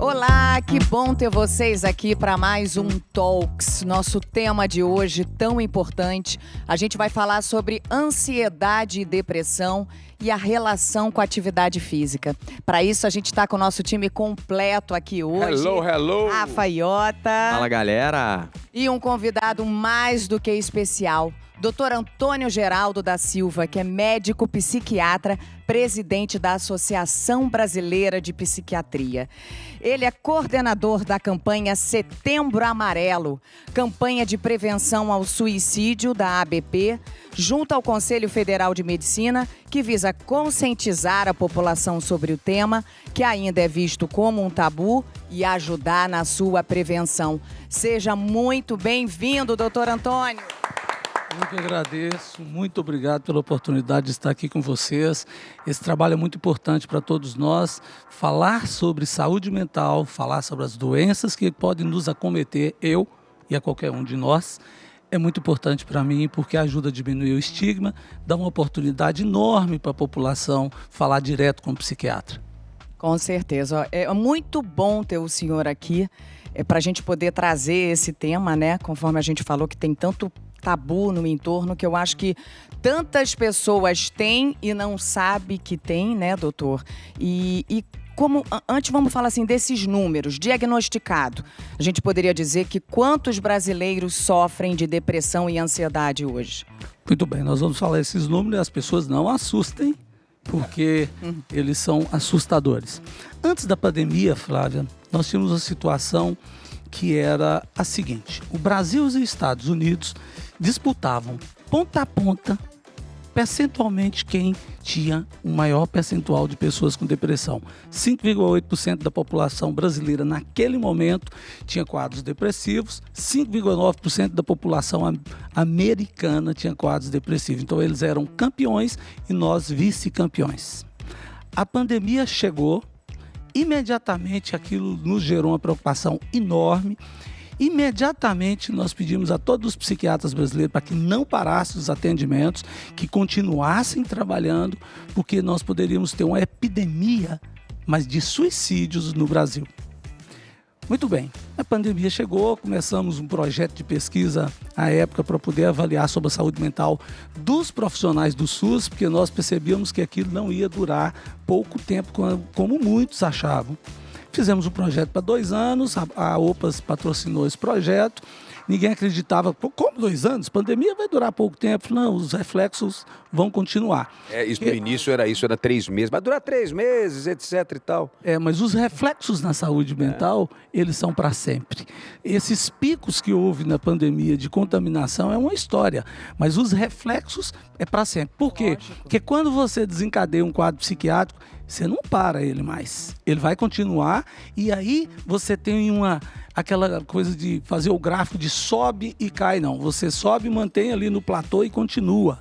Olá, que bom ter vocês aqui para mais um Talks. Nosso tema de hoje tão importante. A gente vai falar sobre ansiedade e depressão e a relação com a atividade física. Para isso, a gente está com o nosso time completo aqui hoje. Hello! Rafa Iota. Fala, galera! E um convidado mais do que especial, Dr. Antônio Geraldo da Silva, que é médico psiquiatra, presidente da Associação Brasileira de Psiquiatria. Ele é coordenador da campanha Setembro Amarelo, campanha de prevenção ao suicídio da ABP, junto ao Conselho Federal de Medicina, que visa conscientizar a população sobre o tema, que ainda é visto como um tabu, e ajudar na sua prevenção. Seja muito bem-vindo, doutor Antônio. Eu que agradeço, muito obrigado pela oportunidade de estar aqui com vocês. Esse trabalho é muito importante para todos nós. Falar sobre saúde mental, falar sobre as doenças que podem nos acometer, eu e a qualquer um de nós, é muito importante para mim porque ajuda a diminuir o estigma, dá uma oportunidade enorme para a população falar direto com o psiquiatra. Com certeza. É muito bom ter o senhor aqui para a gente poder trazer esse tema, né? Conforme a gente falou que tem tanto tabu no entorno, que eu acho que tantas pessoas têm e não sabem que tem, né, doutor? E como, antes vamos falar assim desses números, diagnosticado. A gente poderia dizer que quantos brasileiros sofrem de depressão e ansiedade hoje? Muito bem, nós vamos falar esses números e as pessoas não assustem, porque eles são assustadores. Antes da pandemia, Flávia, nós tínhamos uma situação que era a seguinte: o Brasil e os Estados Unidos disputavam ponta a ponta, percentualmente, quem tinha o maior percentual de pessoas com depressão. 5,8% da população brasileira naquele momento tinha quadros depressivos, 5,9% da população americana tinha quadros depressivos. Então eles eram campeões e nós vice-campeões. A pandemia chegou, imediatamente aquilo nos gerou uma preocupação enorme. Imediatamente nós pedimos a todos os psiquiatras brasileiros para que não parassem os atendimentos, que continuassem trabalhando, porque nós poderíamos ter uma epidemia, mas de suicídios no Brasil. Muito bem, a pandemia chegou, começamos um projeto de pesquisa à época para poder avaliar sobre a saúde mental dos profissionais do SUS, porque nós percebíamos que aquilo não ia durar pouco tempo, como muitos achavam. Fizemos um projeto para 2 anos, a OPAS patrocinou esse projeto, ninguém acreditava, como 2 anos? Pandemia vai durar pouco tempo, não, os reflexos vão continuar. No início era 3 meses, vai durar 3 meses, etc e tal. Mas os reflexos na saúde mental, eles são para sempre. Esses picos que houve na pandemia de contaminação é uma história, mas os reflexos é para sempre. Por quê? Lógico. Porque quando você desencadeia um quadro psiquiátrico, você não para ele mais. Ele vai continuar e aí você tem aquela coisa de fazer o gráfico de sobe e cai. Não, você sobe, mantém ali no platô e continua.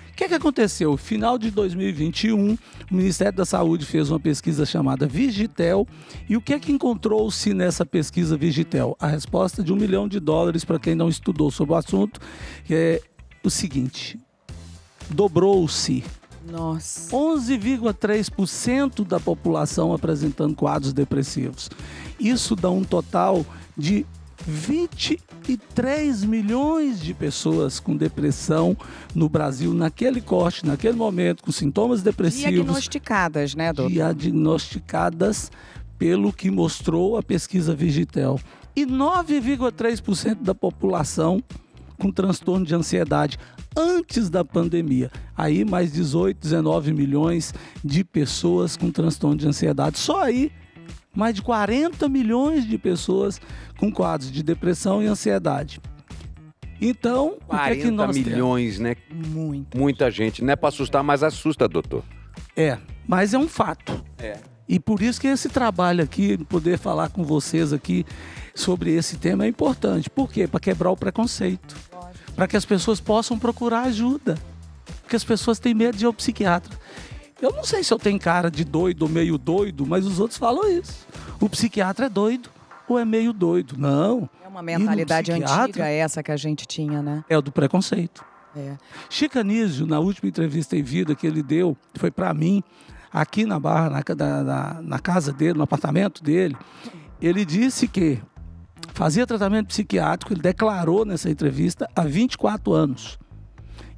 O que aconteceu? Final de 2021, o Ministério da Saúde fez uma pesquisa chamada Vigitel. E o que encontrou-se nessa pesquisa Vigitel? A resposta de $1 milhão para quem não estudou sobre o assunto é o seguinte: dobrou-se. Nossa. 11,3% da população apresentando quadros depressivos. Isso dá um total de 23 milhões de pessoas com depressão no Brasil, naquele corte, naquele momento, com sintomas depressivos. Diagnosticadas, né, doutor? Diagnosticadas pelo que mostrou a pesquisa Vigitel. E 9,3% da população com transtorno de ansiedade antes da pandemia. Aí mais 18, 19 milhões de pessoas com transtorno de ansiedade. Só aí, mais de 40 milhões de pessoas com quadros de depressão e ansiedade. Então, o que é que nós 40 milhões, né? Muita gente. Não é para assustar, mas assusta, doutor. Mas é um fato. E por isso que esse trabalho aqui, poder falar com vocês aqui sobre esse tema é importante. Por quê? Para quebrar o preconceito. Para que as pessoas possam procurar ajuda. Porque as pessoas têm medo de ir ao psiquiatra. Eu não sei se eu tenho cara de doido ou meio doido, mas os outros falam isso. O psiquiatra é doido ou é meio doido. Não. É uma mentalidade antiga essa que a gente tinha, né? É o do preconceito. Chico Anísio, na última entrevista em vida que ele deu, foi para mim, aqui na Barra, na casa dele, no apartamento dele, ele disse que fazia tratamento psiquiátrico, ele declarou nessa entrevista, há 24 anos.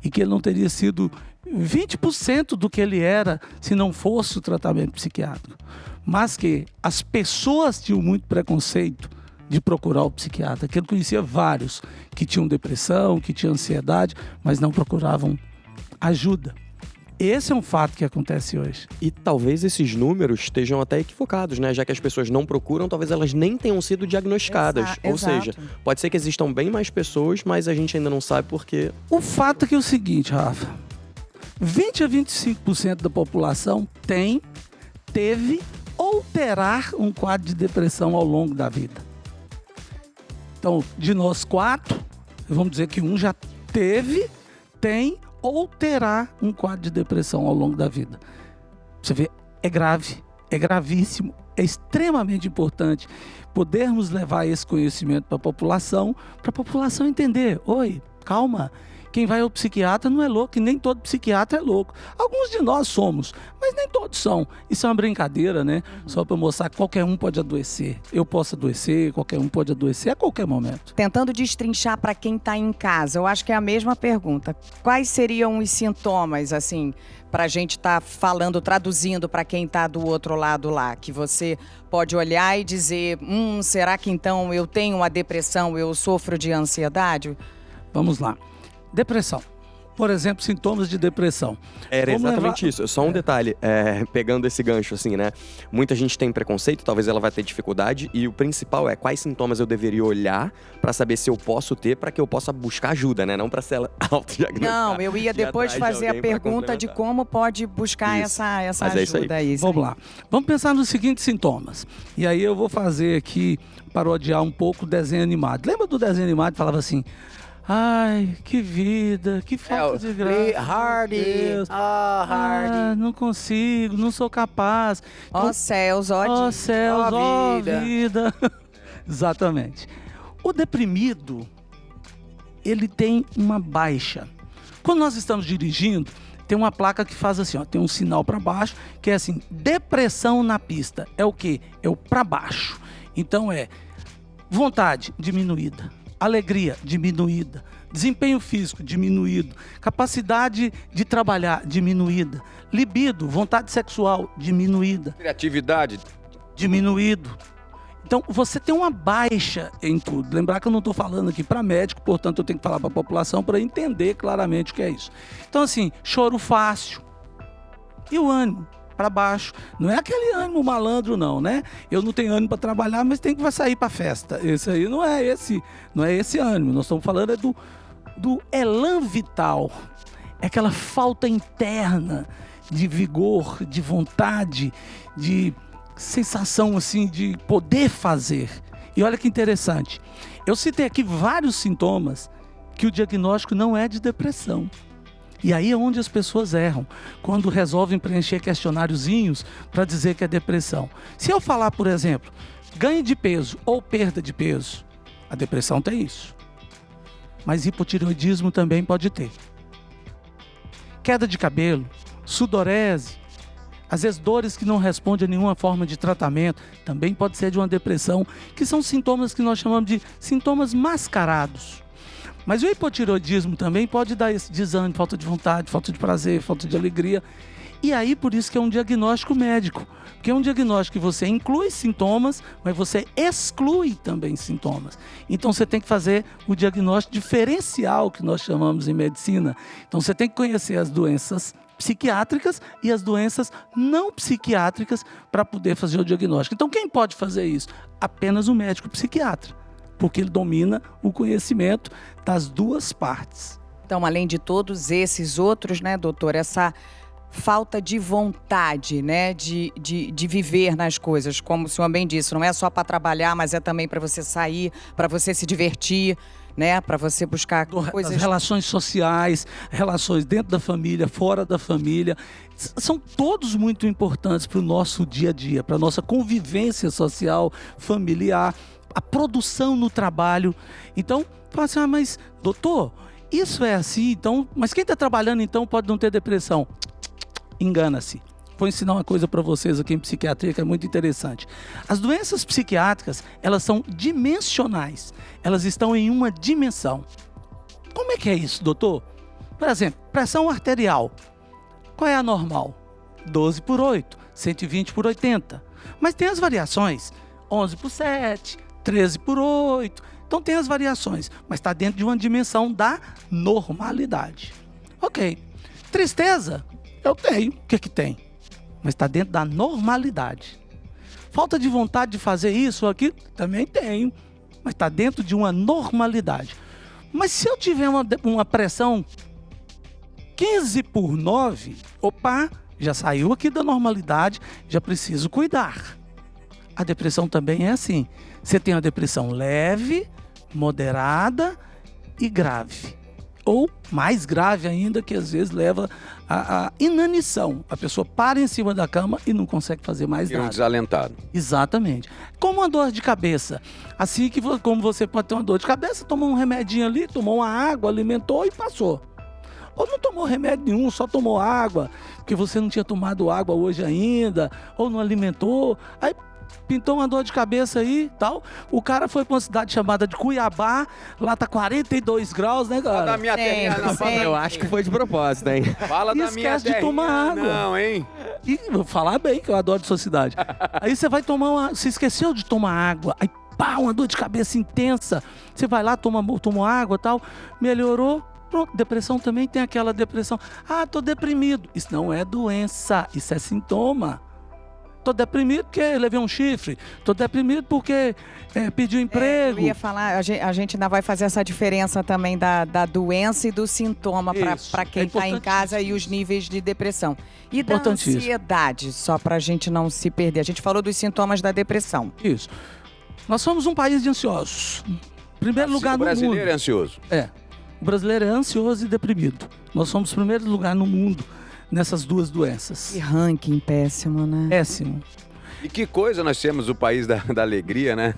E que ele não teria sido 20% do que ele era se não fosse o tratamento psiquiátrico. Mas que as pessoas tinham muito preconceito de procurar o psiquiatra, que ele conhecia vários que tinham depressão, que tinham ansiedade, mas não procuravam ajuda. Esse é um fato que acontece hoje. E talvez esses números estejam até equivocados, né? Já que as pessoas não procuram, talvez elas nem tenham sido diagnosticadas. Ou seja, pode ser que existam bem mais pessoas, mas a gente ainda não sabe por quê. O fato é que é o seguinte, Rafa. 20 a 25% da população teve ou terá um quadro de depressão ao longo da vida. Então, de nós 4, vamos dizer que um já teve, tem ou terá um quadro de depressão ao longo da vida. Você vê, é grave, é gravíssimo, é extremamente importante podermos levar esse conhecimento para a população entender, oi, calma, quem vai ao psiquiatra não é louco, e nem todo psiquiatra é louco. Alguns de nós somos, mas nem todos são. Isso é uma brincadeira, né? Só para mostrar que qualquer um pode adoecer. Eu posso adoecer, qualquer um pode adoecer a qualquer momento. Tentando destrinchar para quem está em casa, eu acho que é a mesma pergunta. Quais seriam os sintomas, assim, para a gente estar falando, traduzindo para quem está do outro lado lá? Que você pode olhar e dizer, será que então eu tenho uma depressão, eu sofro de ansiedade? Vamos lá. Depressão. Por exemplo, sintomas de depressão. Era exatamente isso. Só um detalhe, pegando esse gancho assim, né? Muita gente tem preconceito, talvez ela vai ter dificuldade, e o principal é quais sintomas eu deveria olhar para saber se eu posso ter, para que eu possa buscar ajuda, né? Não para ser autodiagnosticar. Não, eu ia depois fazer a pergunta de como pode buscar essa ajuda aí. Vamos lá. Vamos pensar nos seguintes sintomas. E aí eu vou fazer aqui, parodiar um pouco o desenho animado. Lembra do desenho animado que falava assim... Ai, que vida, que falta de graça. Hardy, Hardy. Não consigo, não sou capaz. Ó céus, ó céus, ó vida. vida. Exatamente. O deprimido, ele tem uma baixa. Quando nós estamos dirigindo, tem uma placa que faz assim, ó, tem um sinal para baixo, que é assim, depressão na pista. É o quê? É o para baixo. Então é vontade diminuída. Alegria diminuída, desempenho físico diminuído, capacidade de trabalhar diminuída, libido, vontade sexual diminuída, criatividade diminuído. Então você tem uma baixa em tudo. Lembrar que eu não estou falando aqui para médico, portanto eu tenho que falar para a população para entender claramente o que é isso. Então assim, choro fácil e o ânimo para baixo. Não é aquele ânimo malandro não, né? Eu não tenho ânimo para trabalhar, mas tem que sair para festa. Esse aí não é esse ânimo. Nós estamos falando do elan vital. É aquela falta interna de vigor, de vontade, de sensação assim de poder fazer. E olha que interessante. Eu citei aqui vários sintomas que o diagnóstico não é de depressão. E aí é onde as pessoas erram, quando resolvem preencher questionáriozinhos para dizer que é depressão. Se eu falar, por exemplo, ganho de peso ou perda de peso, a depressão tem isso. Mas hipotireoidismo também pode ter. Queda de cabelo, sudorese, às vezes dores que não respondem a nenhuma forma de tratamento, também pode ser de uma depressão, que são sintomas que nós chamamos de sintomas mascarados. Mas o hipotireoidismo também pode dar esse desânimo, falta de vontade, falta de prazer, falta de alegria. E aí, por isso que é um diagnóstico médico. Porque é um diagnóstico que você inclui sintomas, mas você exclui também sintomas. Então, você tem que fazer o diagnóstico diferencial, que nós chamamos em medicina. Então, você tem que conhecer as doenças psiquiátricas e as doenças não psiquiátricas para poder fazer o diagnóstico. Então, quem pode fazer isso? Apenas o médico psiquiatra, porque ele domina o conhecimento das duas partes. Então, além de todos esses outros, né, doutor, essa falta de vontade, né, de viver nas coisas, como o senhor bem disse, não é só para trabalhar, mas é também para você sair, para você se divertir, né, para você buscar coisas... As relações sociais, relações dentro da família, fora da família, são todos muito importantes para o nosso dia a dia, para a nossa convivência social, familiar, a produção no trabalho. Então, fala assim, mas doutor, isso é assim, então, mas quem está trabalhando então pode não ter depressão? Engana-se. vou ensinar uma coisa para vocês aqui em psiquiatria que é muito interessante. As doenças psiquiátricas, elas são dimensionais. Elas estão em uma dimensão. Como é que é isso, doutor? Por exemplo, pressão arterial. Qual é a normal? 12/8, 120/80. Mas tem as variações. 11/7, 13/8. Então tem as variações, mas está dentro de uma dimensão da normalidade. Ok. Tristeza, eu tenho. O que tem? Mas está dentro da normalidade. Falta de vontade de fazer isso ou aquilo, também tenho. Mas está dentro de uma normalidade. Mas se eu tiver uma pressão 15/9, opa, já saiu aqui da normalidade, já preciso cuidar. A depressão também é assim. Você tem uma depressão leve, moderada e grave. Ou mais grave ainda, que às vezes leva à inanição. A pessoa para em cima da cama e não consegue fazer mais E um nada. desalentado. Exatamente. Como uma dor de cabeça. Assim que como você pode ter uma dor de cabeça, tomou um remedinho ali, tomou uma água, alimentou e passou. Ou não tomou remédio nenhum, só tomou água, porque você não tinha tomado água hoje ainda, ou não alimentou. Aí pintou uma dor de cabeça aí, tal. O cara foi para uma cidade chamada de Cuiabá, lá tá 42 graus, né, Fala da cara? minha terrinha, Sempre, não, fala- sempre. Eu acho que foi de propósito, hein? Fala E da minha esquece de terrinha, tomar água. não, hein? E vou falar bem, que eu adoro de sua cidade. Aí você vai tomar você esqueceu de tomar água, aí pá, uma dor de cabeça intensa. Você vai lá, toma água e tal, melhorou. Pronto, depressão também tem aquela depressão. Ah, tô deprimido. Isso não é doença, isso é sintoma. Tô deprimido porque levei um chifre. Tô deprimido porque pedi um emprego. Eu ia falar, a gente ainda vai fazer essa diferença também da doença e do sintoma Isso, para quem é está em casa e os níveis de depressão. E da Importantíssimo. ansiedade, só para a gente não se perder. A gente falou dos sintomas da depressão. Isso. Nós somos um país de ansiosos. Primeiro lugar O no brasileiro mundo. é ansioso. O brasileiro é ansioso e deprimido. Nós somos o primeiro lugar no mundo nessas duas doenças. Que ranking péssimo, né? Péssimo. E que coisa nós temos o país da alegria, né?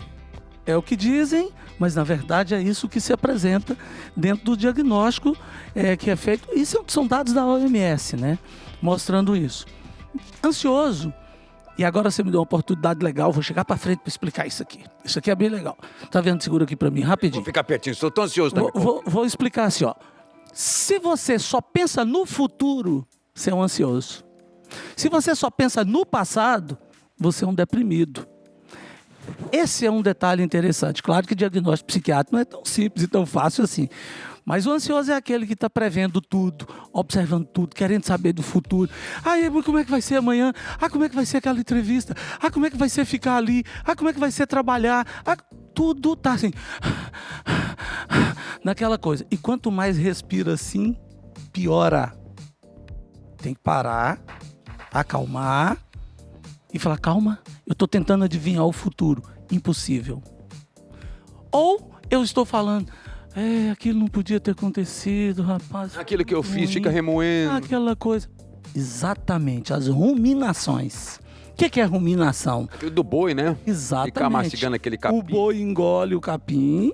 É o que dizem, mas na verdade é isso que se apresenta dentro do diagnóstico que é feito. Isso são dados da OMS, né? Mostrando isso. Ansioso. E agora você me deu uma oportunidade legal, vou chegar para frente para explicar isso aqui. Isso aqui é bem legal. Tá vendo? Segura aqui para mim, rapidinho. Vou ficar pertinho, estou tão ansioso também. Vou explicar assim, ó. Se você só pensa no futuro, você é um ansioso. Se você só pensa no passado, você é um deprimido. Esse é um detalhe interessante. Claro que diagnóstico psiquiátrico não é tão simples e tão fácil assim. Mas o ansioso é aquele que está prevendo tudo, observando tudo, querendo saber do futuro. Como é que vai ser amanhã? Como é que vai ser aquela entrevista? Como é que vai ser ficar ali? Como é que vai ser trabalhar? Tudo está assim, naquela coisa. E quanto mais respira assim, piora. Tem que parar, acalmar e falar, calma, eu estou tentando adivinhar o futuro. Impossível. Ou eu estou falando, aquilo não podia ter acontecido, rapaz. Aquilo que eu fiz ruim. fica remoendo. Aquela coisa. Exatamente, as ruminações. O que é ruminação? Aquilo do boi, né? Exatamente. Ficar mastigando aquele capim. O boi engole o capim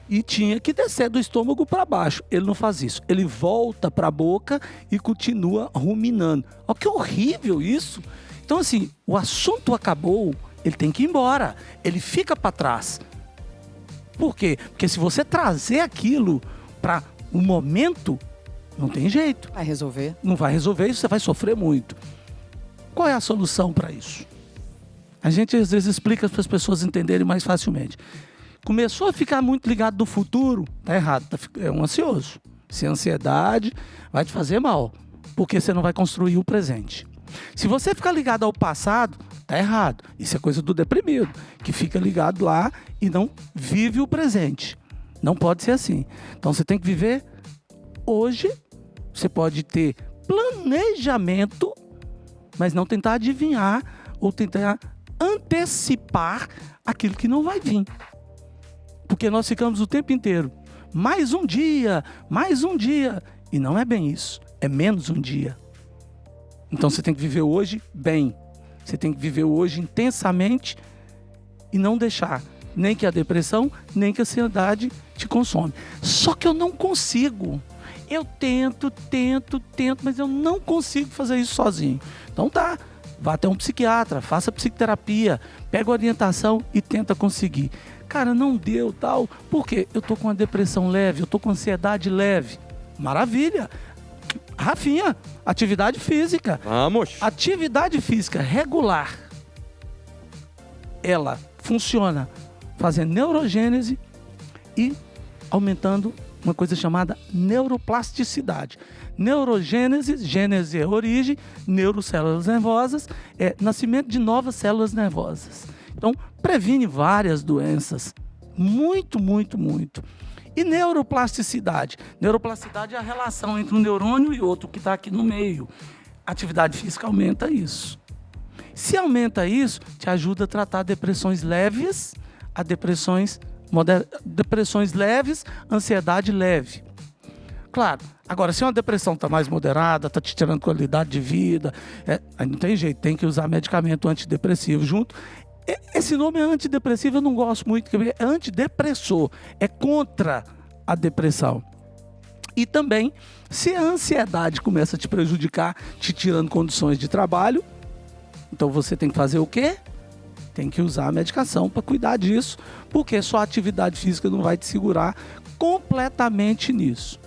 e tinha que descer do estômago para baixo. Ele não faz isso. Ele volta para a boca e continua ruminando. Olha que horrível isso. Então, assim, o assunto acabou, ele tem que ir embora. Ele fica para trás. Por quê? Porque se você trazer aquilo para o momento, não tem jeito. Vai resolver. Não vai resolver isso, você vai sofrer muito. Qual é a solução para isso? A gente às vezes explica para as pessoas entenderem mais facilmente. Começou a ficar muito ligado no futuro, tá errado, é um ansioso. Se a ansiedade vai te fazer mal, porque você não vai construir o presente. Se você ficar ligado ao passado, tá errado. Isso é coisa do deprimido, que fica ligado lá e não vive o presente. Não pode ser assim. Então você tem que viver hoje. Você pode ter planejamento, mas não tentar adivinhar ou tentar antecipar aquilo que não vai vir. Porque nós ficamos o tempo inteiro, mais um dia, e não é bem isso, é menos um dia. Então você tem que viver hoje bem, você tem que viver hoje intensamente e não deixar nem que a depressão, nem que a ansiedade te consome. Só que eu não consigo. Eu tento, mas eu não consigo fazer isso sozinho. Então tá, vá até um psiquiatra, faça psicoterapia, pega orientação e tenta conseguir. Cara, não deu, tal. Por quê? Eu tô com uma depressão leve, eu tô com ansiedade leve. Maravilha. Rafinha, atividade física. Vamos! Atividade física regular. Ela funciona fazendo neurogênese e aumentando uma coisa chamada neuroplasticidade. Neurogênese, gênese é origem, neurocélulas nervosas é nascimento de novas células nervosas. Então, previne várias doenças. Muito. E neuroplasticidade? Neuroplasticidade é a relação entre um neurônio e outro que está aqui no meio. Atividade física aumenta isso. Se aumenta isso, te ajuda a tratar depressões leves a depressões leves, ansiedade leve. Claro, agora se uma depressão está mais moderada, está te tirando qualidade de vida, aí não tem jeito, tem que usar medicamento antidepressivo junto. Esse nome é antidepressivo, eu não gosto muito, porque é antidepressor, é contra a depressão. E também, se a ansiedade começa a te prejudicar, te tirando condições de trabalho, então você tem que fazer o quê? Tem que usar a medicação para cuidar disso, porque só a atividade física não vai te segurar completamente nisso.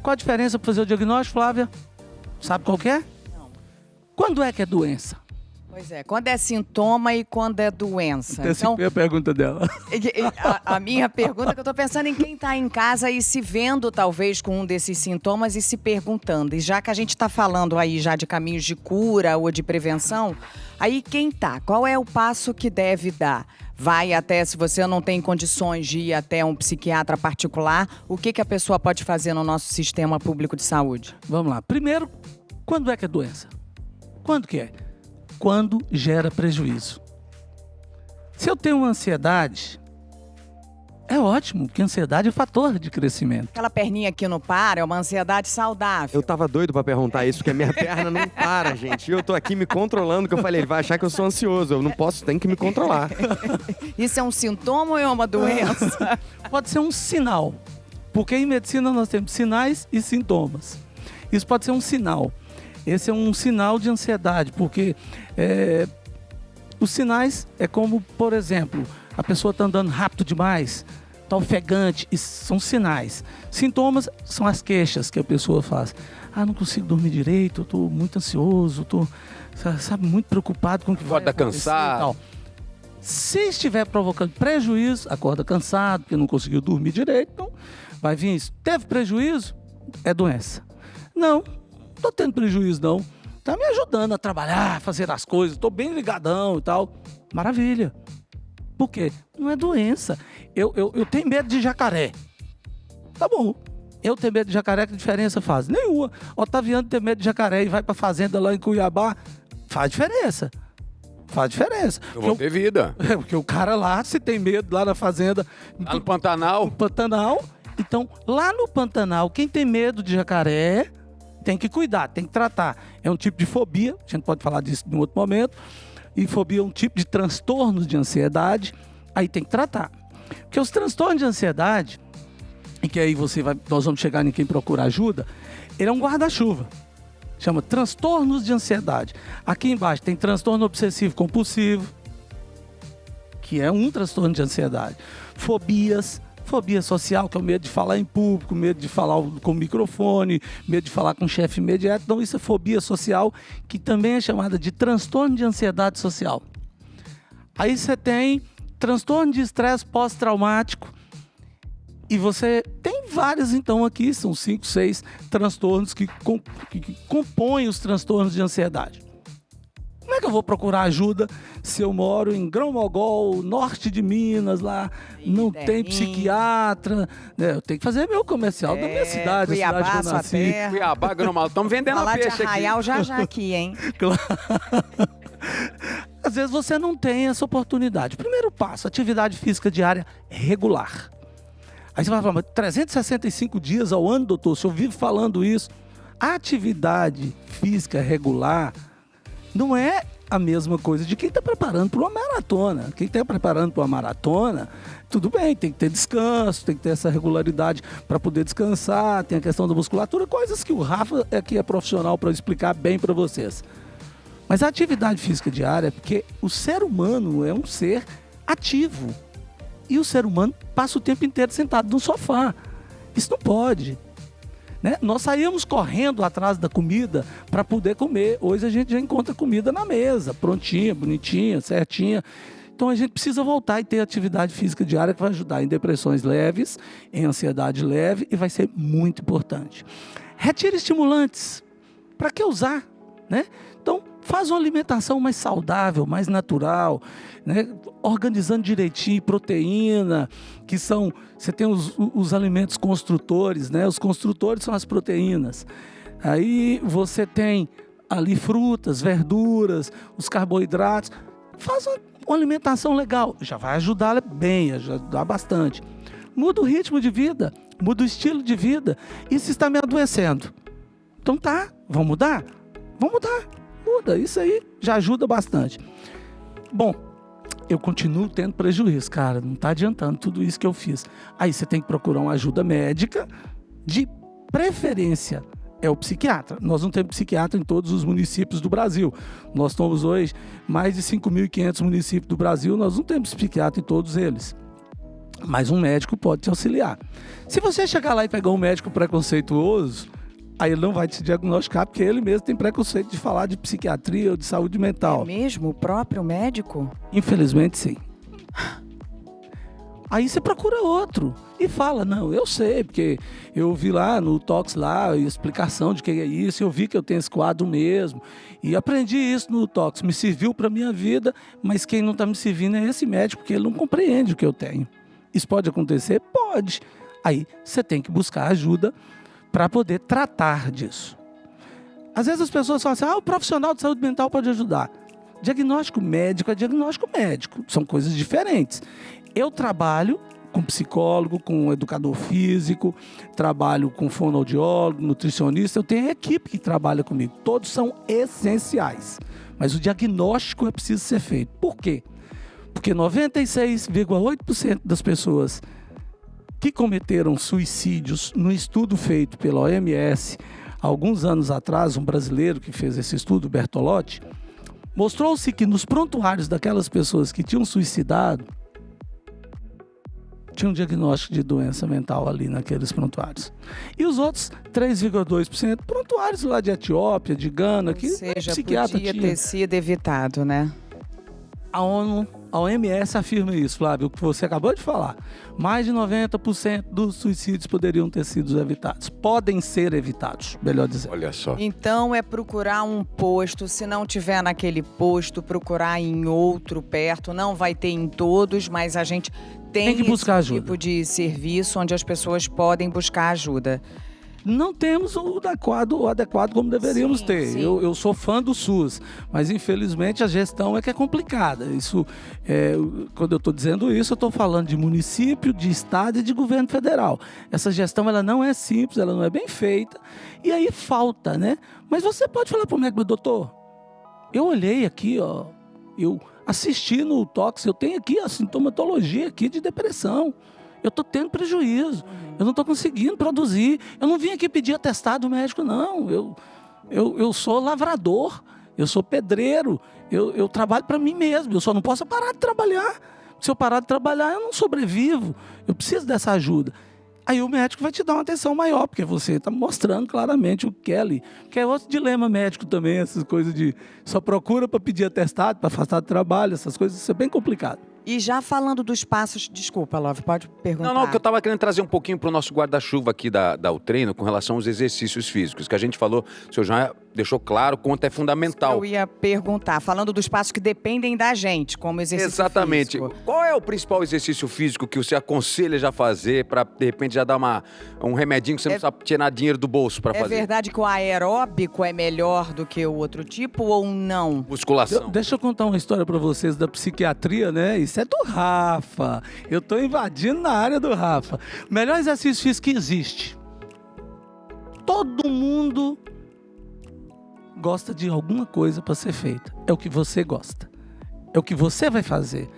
Qual a diferença para fazer o diagnóstico, Flávia? Sabe qual que é? Não. Quando é que é doença? Pois é, quando é sintoma e quando é doença. Antecipei a pergunta dela. A minha pergunta é que eu estou pensando em quem está em casa e se vendo talvez com um desses sintomas e se perguntando. E já que a gente está falando aí já de caminhos de cura ou de prevenção, aí quem tá? Qual é o passo que deve dar? Vai até, se você não tem condições de ir até um psiquiatra particular, o que a pessoa pode fazer no nosso sistema público de saúde? Vamos lá. Primeiro, quando é que é doença? Quando que é? Quando gera prejuízo. Se eu tenho uma ansiedade, é ótimo, porque ansiedade é fator de crescimento. Aquela perninha aqui no par é uma ansiedade saudável. Eu tava doido pra perguntar isso, porque a minha perna não para, gente. E eu tô aqui me controlando, que eu falei, ele vai achar que eu sou ansioso. Eu não posso, tenho que me controlar. Isso é um sintoma ou é uma doença? Pode ser um sinal, porque em medicina nós temos sinais e sintomas. Isso pode ser um sinal. Esse é um sinal de ansiedade, porque os sinais é como, por exemplo, a pessoa está andando rápido demais, está ofegante, isso são sinais. Sintomas são as queixas que a pessoa faz. Não consigo dormir direito, eu estou muito ansioso, estou, muito preocupado com o que vai acontecer. Cansado. E tal. Se estiver provocando prejuízo, acorda cansado, porque não conseguiu dormir direito, então vai vir isso. Teve prejuízo? É doença. Não estou tendo prejuízo não, está me ajudando a trabalhar, a fazer as coisas, estou bem ligadão e tal, maravilha. Por quê? Não é doença. Eu tenho medo de jacaré, tá bom, eu tenho medo de jacaré, que diferença faz? Nenhuma. Otaviano tem medo de jacaré e vai para fazenda lá em Cuiabá, faz diferença. Eu vou ter vida. Porque o cara lá, se tem medo lá na fazenda, Lá no Pantanal. Então lá no Pantanal, quem tem medo de jacaré tem que cuidar, tem que tratar. É um tipo de fobia, a gente pode falar disso em outro momento. E fobia é um tipo de transtorno de ansiedade, aí tem que tratar. Porque os transtornos de ansiedade, e que aí nós vamos chegar em quem procura ajuda, ele é um guarda-chuva. Chama transtornos de ansiedade. Aqui embaixo tem transtorno obsessivo compulsivo, que é um transtorno de ansiedade. Fobias. Fobia social, que é o medo de falar em público, medo de falar com o microfone, medo de falar com o chefe imediato. Então isso é fobia social, que também é chamada de transtorno de ansiedade social. Aí você tem transtorno de estresse pós-traumático. E você tem vários, então, aqui, são 5, 6 transtornos que compõem os transtornos de ansiedade. Como é que eu vou procurar ajuda se eu moro em Grão-Mogol, norte de Minas, lá não tem psiquiatra? Eu tenho que fazer meu comercial da minha cidade, Cuiabá, a cidade que eu nasci. Cuiabá, Grão-Mogol, estamos vendendo Falar de peixe Arraial aqui. já aqui, hein? Às vezes você não tem essa oportunidade. Primeiro passo, atividade física diária regular. Aí você vai falar, mas 365 dias ao ano, doutor, se eu vivo falando isso. A atividade física regular não é a mesma coisa de quem está preparando para uma maratona. Quem está preparando para uma maratona, tudo bem, tem que ter descanso, tem que ter essa regularidade para poder descansar, tem a questão da musculatura, coisas que o Rafa é profissional para explicar bem para vocês. Mas a atividade física diária é porque o ser humano é um ser ativo. E o ser humano passa o tempo inteiro sentado no sofá. Isso não pode. Né? Nós saímos correndo atrás da comida para poder comer. Hoje a gente já encontra comida na mesa, prontinha, bonitinha, certinha. Então a gente precisa voltar e ter atividade física diária que vai ajudar em depressões leves, em ansiedade leve e vai ser muito importante. Retire estimulantes. Para que usar? Né? Então, faz uma alimentação mais saudável, mais natural, né? Organizando direitinho, proteína, que são... Você tem os alimentos construtores, né? Os construtores são as proteínas. Aí você tem ali frutas, verduras, os carboidratos. Faz uma alimentação legal, já vai ajudar bem, já ajudar bastante. Muda o ritmo de vida, muda o estilo de vida. Isso está me adoecendo. Então tá, vamos mudar? Vamos mudar. Muda, isso aí já ajuda bastante. Bom, eu continuo tendo prejuízo, cara, não está adiantando tudo isso que eu fiz. Aí você tem que procurar uma ajuda médica, de preferência é o psiquiatra. Nós não temos psiquiatra em todos os municípios do Brasil. Nós temos hoje mais de 5.500 municípios do Brasil, nós não temos psiquiatra em todos eles. Mas um médico pode te auxiliar. Se você chegar lá e pegar um médico preconceituoso, aí ele não vai te diagnosticar, porque ele mesmo tem preconceito de falar de psiquiatria ou de saúde mental. É mesmo? O próprio médico? Infelizmente, sim. Aí você procura outro e fala, não, eu sei, porque eu vi lá no Tox lá, a explicação de que é isso, eu vi que eu tenho esse quadro mesmo, e aprendi isso no Tox, me serviu para a minha vida, mas quem não está me servindo é esse médico, porque ele não compreende o que eu tenho. Isso pode acontecer? Pode. Aí você tem que buscar ajuda para poder tratar disso. Às vezes as pessoas falam assim, o profissional de saúde mental pode ajudar. Diagnóstico médico é diagnóstico médico, são coisas diferentes. Eu trabalho com psicólogo, com educador físico, trabalho com fonoaudiólogo, nutricionista, eu tenho equipe que trabalha comigo, todos são essenciais. Mas o diagnóstico é preciso ser feito. Por quê? Porque 96,8% das pessoas que cometeram suicídios no estudo feito pela OMS, há alguns anos atrás, um brasileiro que fez esse estudo, Bertolotti, mostrou-se que nos prontuários daquelas pessoas que tinham suicidado, tinha um diagnóstico de doença mental ali naqueles prontuários. E os outros 3,2% prontuários lá de Etiópia, de Gana, que Ou seja, psiquiatra podia tinha. ter sido evitado, né? A OMS afirma isso, Flávio, o que você acabou de falar. Mais de 90% dos suicídios poderiam ter sido evitados. Podem ser evitados, melhor dizendo. Olha só. Então é procurar um posto, se não tiver naquele posto, procurar em outro perto. Não vai ter em todos, mas a gente tem que buscar esse ajuda. tipo de serviço onde as pessoas podem buscar ajuda. Não temos o adequado como deveríamos Sim, ter. sim. Eu sou fã do SUS, mas infelizmente a gestão é que é complicada. Isso, quando eu estou dizendo isso, eu estou falando de município, de estado e de governo federal. Essa gestão ela não é simples, ela não é bem feita e aí falta, né? Mas você pode falar para o médico, doutor, eu olhei aqui, ó, eu assisti no Tox, eu tenho aqui a sintomatologia aqui de depressão. Eu estou tendo prejuízo, eu não estou conseguindo produzir. Eu não vim aqui pedir atestado médico, não. Eu sou lavrador, eu sou pedreiro, eu trabalho para mim mesmo. Eu só não posso parar de trabalhar. Se eu parar de trabalhar, eu não sobrevivo. Eu preciso dessa ajuda. Aí o médico vai te dar uma atenção maior, porque você está mostrando claramente o que é ali. Que é outro dilema médico também, essas coisas de só procura para pedir atestado, para afastar do trabalho, essas coisas, isso é bem complicado. E já falando dos passos... Desculpa, Love, pode perguntar. Não, que eu estava querendo trazer um pouquinho para o nosso guarda-chuva aqui da treino com relação aos exercícios físicos, que a gente falou, o senhor já deixou claro quanto é fundamental. Eu ia perguntar, falando dos passos que dependem da gente, como exercício Exatamente. físico. Qual é o principal exercício físico que você aconselha já fazer para, de repente, já dar um remedinho que você não precisa tirar dinheiro do bolso para É fazer? verdade que o aeróbico é melhor do que o outro tipo ou não? Musculação. Deixa eu contar uma história para vocês da psiquiatria, né? Isso é do Rafa. Eu tô invadindo na área do Rafa. O melhor exercício físico que existe. Todo mundo gosta de alguma coisa para ser feita. É o que você gosta. É o que você vai fazer.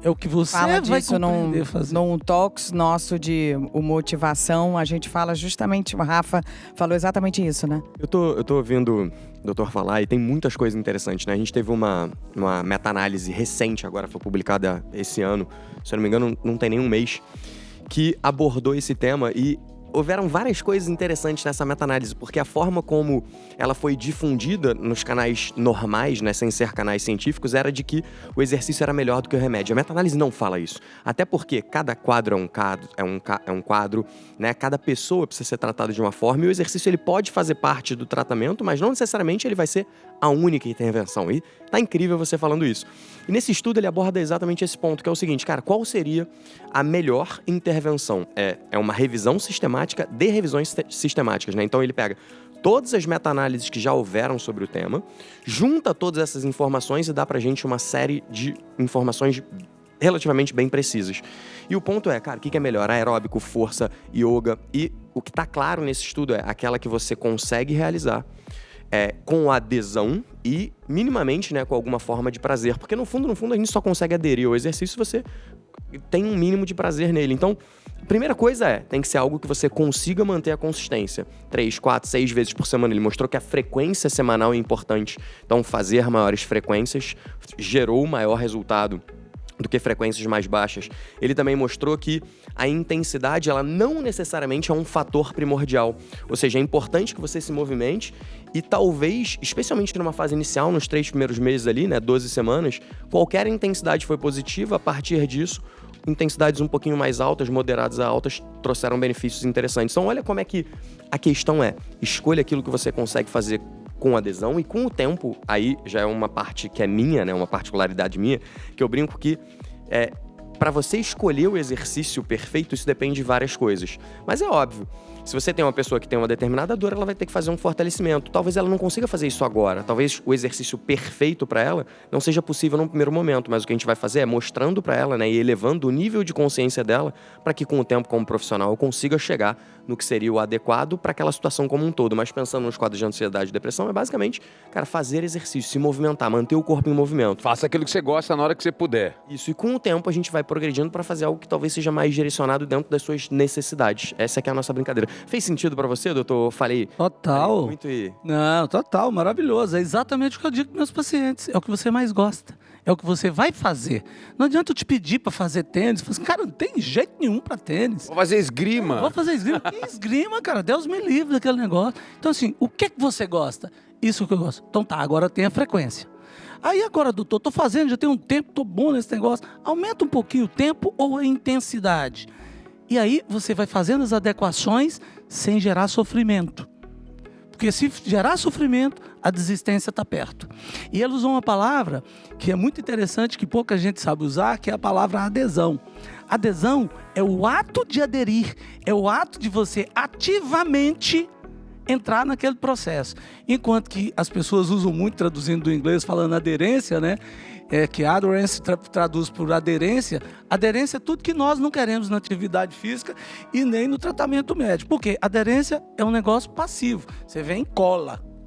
É o que você Fala vai disso compreender fazer. num talks nosso de motivação, a gente fala justamente, o Rafa falou exatamente isso, né? Eu tô ouvindo o doutor falar e tem muitas coisas interessantes, né? A gente teve uma meta-análise recente, agora foi publicada esse ano, se eu não me engano, não tem nem um mês, que abordou esse tema e houveram várias coisas interessantes nessa meta-análise, porque a forma como ela foi difundida nos canais normais, né, sem ser canais científicos, era de que o exercício era melhor do que o remédio. A meta-análise não fala isso. Até porque cada quadro é um quadro, né? Cada pessoa precisa ser tratada de uma forma e o exercício ele pode fazer parte do tratamento, mas não necessariamente ele vai ser a única intervenção. E tá incrível você falando isso. E nesse estudo ele aborda exatamente esse ponto, que é o seguinte, cara, qual seria a melhor intervenção? É uma revisão sistemática de revisões sistemáticas, né? Então ele pega todas as meta-análises que já houveram sobre o tema, junta todas essas informações e dá pra gente uma série de informações relativamente bem precisas. E o ponto é, cara, o que é melhor? Aeróbico, força, yoga. E o que tá claro nesse estudo é aquela que você consegue realizar com adesão e minimamente, né, com alguma forma de prazer. Porque no fundo, a gente só consegue aderir ao exercício se você tem um mínimo de prazer nele. Então, a primeira coisa tem que ser algo que você consiga manter a consistência. 3, 4, 6 vezes por semana. Ele mostrou que a frequência semanal é importante. Então, fazer maiores frequências gerou maior resultado do que frequências mais baixas. Ele também mostrou que a intensidade, ela não necessariamente é um fator primordial. Ou seja, é importante que você se movimente e talvez, especialmente numa fase inicial, nos 3 primeiros meses ali, né, 12 semanas, qualquer intensidade foi positiva. A partir disso, intensidades um pouquinho mais altas, moderadas a altas, trouxeram benefícios interessantes. Então, olha como é que a questão escolha aquilo que você consegue fazer com adesão e com o tempo, aí já é uma parte que é minha, né, uma particularidade minha, que eu brinco que para você escolher o exercício perfeito, isso depende de várias coisas. Mas é óbvio, se você tem uma pessoa que tem uma determinada dor, ela vai ter que fazer um fortalecimento. Talvez ela não consiga fazer isso agora. Talvez o exercício perfeito para ela não seja possível num primeiro momento. Mas o que a gente vai fazer é mostrando para ela, né, e elevando o nível de consciência dela para que com o tempo, como profissional, eu consiga chegar no que seria o adequado para aquela situação como um todo. Mas pensando nos quadros de ansiedade e depressão, é basicamente, cara, fazer exercício, se movimentar, manter o corpo em movimento. Faça aquilo que você gosta na hora que você puder. Isso, e com o tempo a gente vai progredindo para fazer algo que talvez seja mais direcionado dentro das suas necessidades. Essa que é a nossa brincadeira. Fez sentido para você, doutor? Falei Total. muito e... Não, total, maravilhoso. É exatamente o que eu digo para meus pacientes. É o que você mais gosta. É o que você vai fazer. Não adianta eu te pedir para fazer tênis. Falo assim, cara, não tem jeito nenhum para tênis. Vou fazer esgrima. Vou fazer esgrima. Que esgrima, cara? Deus me livre daquele negócio. Então, assim, o que você gosta? Isso que eu gosto. Então tá, agora tem a frequência. Aí agora, doutor, tô fazendo, já tem um tempo, tô bom nesse negócio. Aumenta um pouquinho o tempo ou a intensidade. E aí você vai fazendo as adequações sem gerar sofrimento. Porque se gerar sofrimento, a desistência está perto. E ele usou uma palavra que é muito interessante, que pouca gente sabe usar, que é a palavra adesão. Adesão é o ato de aderir, é o ato de você ativamente entrar naquele processo. Enquanto que as pessoas usam muito, traduzindo do inglês, falando aderência, né? Que adherence traduz por aderência. Aderência é tudo que nós não queremos na atividade física e nem no tratamento médico. Porque aderência é um negócio passivo. Você vem e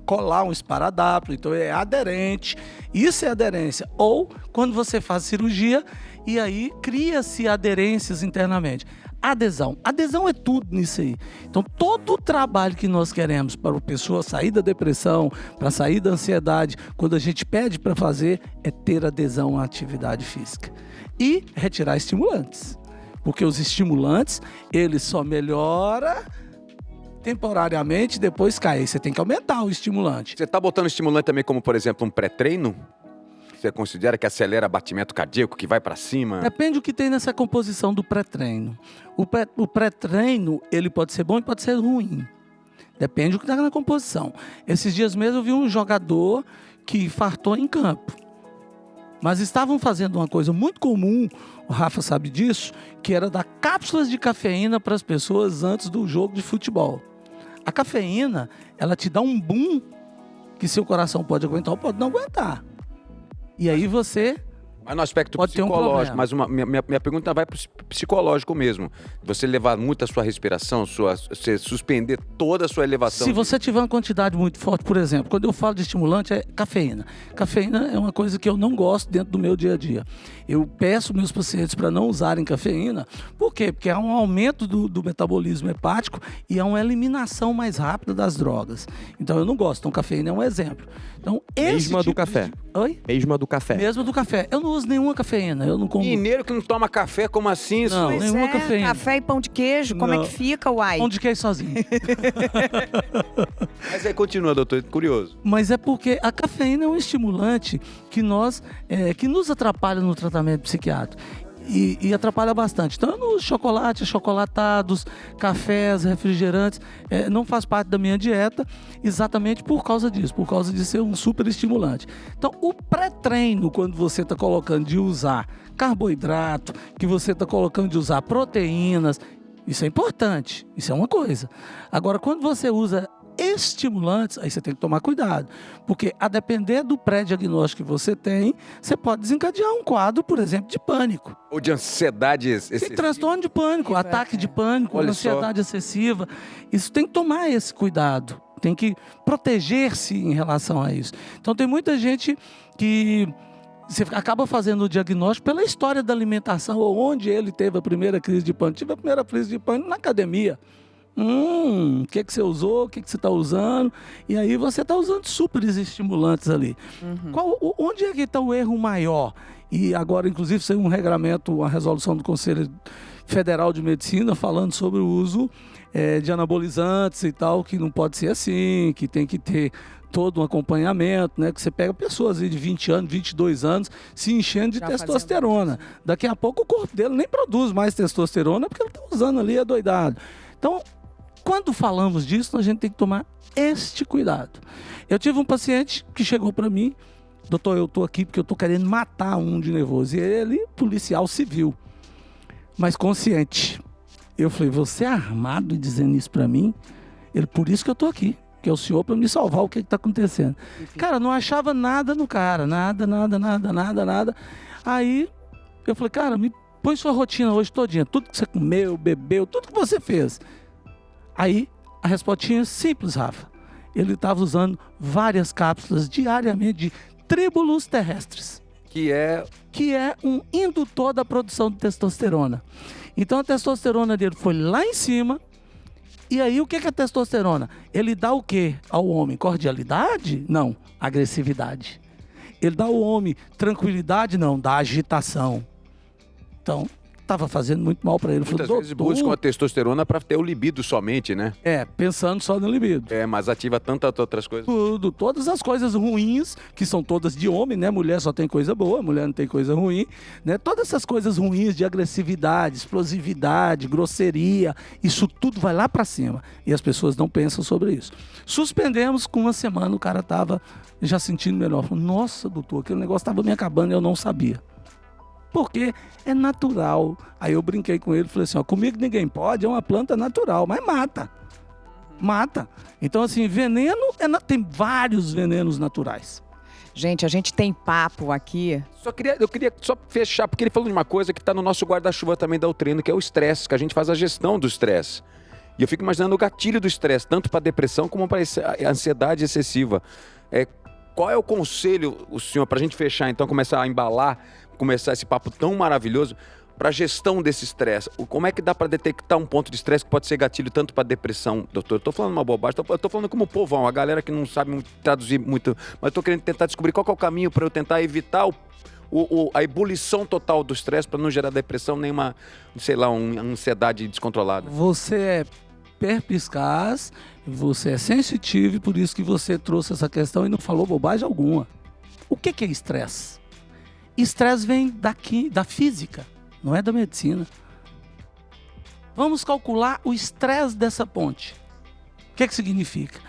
colar um esparadrapo, então é aderente. Isso é aderência. Ou quando você faz cirurgia e aí cria-se aderências internamente. Adesão. Adesão é tudo nisso aí. Então, todo o trabalho que nós queremos para a pessoa sair da depressão, para sair da ansiedade, quando a gente pede para fazer, é ter adesão à atividade física. E retirar estimulantes. Porque os estimulantes, eles só melhoram temporariamente, depois cai. Você tem que aumentar o estimulante. Você tá botando estimulante também como, por exemplo, um pré-treino? Você considera que acelera batimento cardíaco, que vai para cima? Depende do que tem nessa composição do pré-treino. O pré-treino, ele pode ser bom e pode ser ruim. Depende do que está na composição. Esses dias mesmo eu vi um jogador que infartou em campo. Mas estavam fazendo uma coisa muito comum, o Rafa sabe disso, que era dar cápsulas de cafeína para as pessoas antes do jogo de futebol. A cafeína, ela te dá um boom que seu coração pode aguentar ou pode não aguentar. E aí você Mas no aspecto pode ter um psicológico, problema. mas minha pergunta vai para o psicológico mesmo. Você levar muito a sua respiração, você suspender toda a sua elevação. Se você tiver uma quantidade muito forte, por exemplo, quando eu falo de estimulante, é cafeína. Cafeína é uma coisa que eu não gosto dentro do meu dia a dia. Eu peço meus pacientes para não usarem cafeína. Por quê? Porque há um aumento do metabolismo hepático e há uma eliminação mais rápida das drogas. Então eu não gosto. Então cafeína é um exemplo. Então, Mesma do café. Oi? Mesma do café. Mesmo do café. Eu não uso nenhuma cafeína. Eu não como. Mineiro que não toma café, como assim? Não. Pois Nenhuma é, cafeína. café e pão de queijo, como é Não. que fica, uai? Pão de queijo sozinho. Mas aí continua, doutor, curioso. Mas é porque a cafeína é um estimulante que que nos atrapalha no tratamento psiquiátrico. E atrapalha bastante. Então, eu não uso chocolate, achocolatados, cafés, refrigerantes. Não faz parte da minha dieta exatamente por causa disso, por causa de ser um super estimulante. Então, o pré-treino, quando você está colocando de usar carboidrato, que você está colocando de usar proteínas, isso é importante, isso é uma coisa. Agora, quando você usa estimulantes, aí você tem que tomar cuidado, porque a depender do pré-diagnóstico que você tem, você pode desencadear um quadro, por exemplo, de pânico. Ou de ansiedade Tem excessiva. transtorno de pânico, ataque de pânico, Olha ansiedade excessiva. Isso tem que tomar esse cuidado, tem que proteger-se em relação a isso. Então tem muita gente que você acaba fazendo o diagnóstico pela história da alimentação, ou onde ele teve a primeira crise de pânico. Tive a primeira crise de pânico na academia. O que você usou, o que você está usando, e aí você está usando super estimulantes ali. Onde é que está o erro maior? E agora, inclusive, saiu um regramento, uma resolução do Conselho Federal de Medicina falando sobre o uso de anabolizantes e tal, que não pode ser assim, que tem que ter todo um acompanhamento, né? Que você pega pessoas aí de 20 anos, 22 anos, se enchendo de Já testosterona. Daqui a pouco o corpo dele nem produz mais testosterona, porque ele está usando ali, é doidado. Então, quando falamos disso, a gente tem que tomar este cuidado. Eu tive um paciente que chegou para mim, doutor, eu estou aqui porque eu estou querendo matar um de nervoso. E ele, policial civil, mas consciente. Eu falei, você é armado dizendo isso para mim? Ele, por isso que eu estou aqui, que é o senhor para me salvar, o que está acontecendo? Cara, não achava nada no cara, nada. Aí, eu falei, cara, me põe sua rotina hoje todinha, tudo que você comeu, bebeu, tudo que você fez. Aí, a respostinha é simples, Rafa. Ele estava usando várias cápsulas diariamente de tríbulos terrestres. Que é um indutor da produção de testosterona. Então, a testosterona dele foi lá em cima. E aí, o que é a testosterona? Ele dá o quê ao homem? Cordialidade? Não. Agressividade. Ele dá ao homem tranquilidade? Não. Dá agitação. Então, estava fazendo muito mal para ele. muitas Falei, vezes buscam a testosterona para ter o libido somente, né? Pensando só no libido. Mas ativa tantas outras coisas. Tudo, todas as coisas ruins, que são todas de homem, né? Mulher só tem coisa boa, mulher não tem coisa ruim, né? Todas essas coisas ruins de agressividade, explosividade, grosseria, isso tudo vai lá para cima. E as pessoas não pensam sobre isso. Suspendemos, com uma semana o cara tava já sentindo melhor. Falei, nossa, doutor, aquele negócio estava me acabando e eu não sabia. Porque é natural. Aí eu brinquei com ele, falei assim, comigo ninguém pode, é uma planta natural, mas mata. Então assim, veneno, tem vários venenos naturais. Gente, a gente tem papo aqui. Eu queria só fechar, porque ele falou de uma coisa que está no nosso guarda-chuva também da Utreno, que é o estresse, que a gente faz a gestão do estresse. E eu fico imaginando o gatilho do estresse, tanto para depressão como para a ansiedade excessiva. Qual é o conselho, o senhor, para a gente fechar, então, começar a embalar, começar esse papo tão maravilhoso para a gestão desse estresse? Como é que dá para detectar um ponto de estresse que pode ser gatilho tanto para depressão, doutor? Eu estou falando uma bobagem, eu estou falando como povão, a galera que não sabe traduzir muito, mas estou querendo tentar descobrir qual que é o caminho para eu tentar evitar a ebulição total do estresse para não gerar depressão, nem uma ansiedade descontrolada. Você é perspicaz, você é sensitivo e por isso que você trouxe essa questão e não falou bobagem alguma. O que é estresse? Estresse vem da física, não é da medicina. Vamos calcular o estresse dessa ponte. O que significa?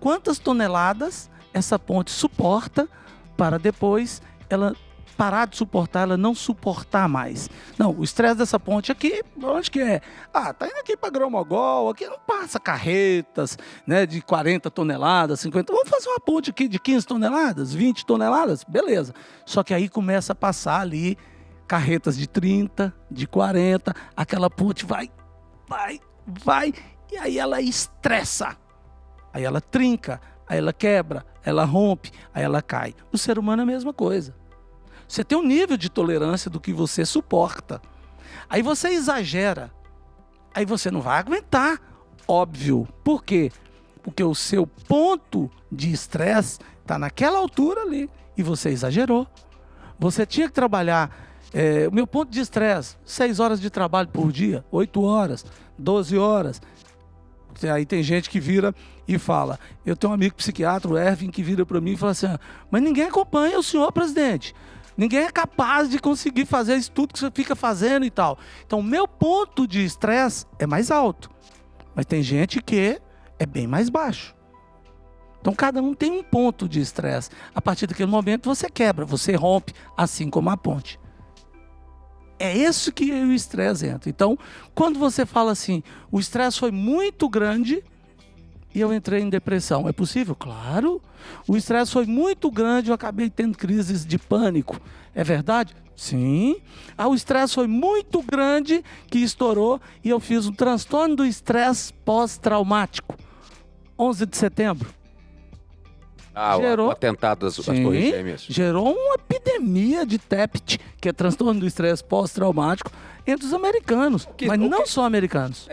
Quantas toneladas essa ponte suporta para depois ela parar de suportar, ela não suportar mais. Não, o estresse dessa ponte aqui, onde que é? Tá indo aqui para Grão-Mogol, aqui não passa carretas, né, de 40 toneladas, 50, vamos fazer uma ponte aqui de 15 toneladas, 20 toneladas, beleza. Só que aí começa a passar ali carretas de 30, de 40, aquela ponte vai, e aí ela estressa, aí ela trinca, aí ela quebra, ela rompe, aí ela cai. O ser humano é a mesma coisa. Você tem um nível de tolerância do que você suporta. Aí você exagera. Aí você não vai aguentar. Óbvio. Por quê? Porque o seu ponto de estresse está naquela altura ali. E você exagerou. Você tinha que trabalhar. O meu ponto de estresse, 6 horas de trabalho por dia, 8 horas, 12 horas. Aí tem gente que vira e fala. Eu tenho um amigo psiquiatra, o Ervin, que vira para mim e fala assim: mas ninguém acompanha o senhor, presidente. Ninguém é capaz de conseguir fazer isso tudo que você fica fazendo e tal. Então, o meu ponto de estresse é mais alto. Mas tem gente que é bem mais baixo. Então, cada um tem um ponto de estresse. A partir daquele momento, você quebra, você rompe, assim como a ponte. É isso que o estresse entra. Então, quando você fala assim, o estresse foi muito grande e eu entrei em depressão. É possível? Claro. O estresse foi muito grande, eu acabei tendo crises de pânico. É verdade? Sim. O estresse foi muito grande que estourou e eu fiz um transtorno do estresse pós-traumático. 11 de setembro. O atentado das Torres Gêmeas. Gerou uma epidemia de TEPT, que é transtorno do estresse pós-traumático, entre os americanos, mas não só americanos.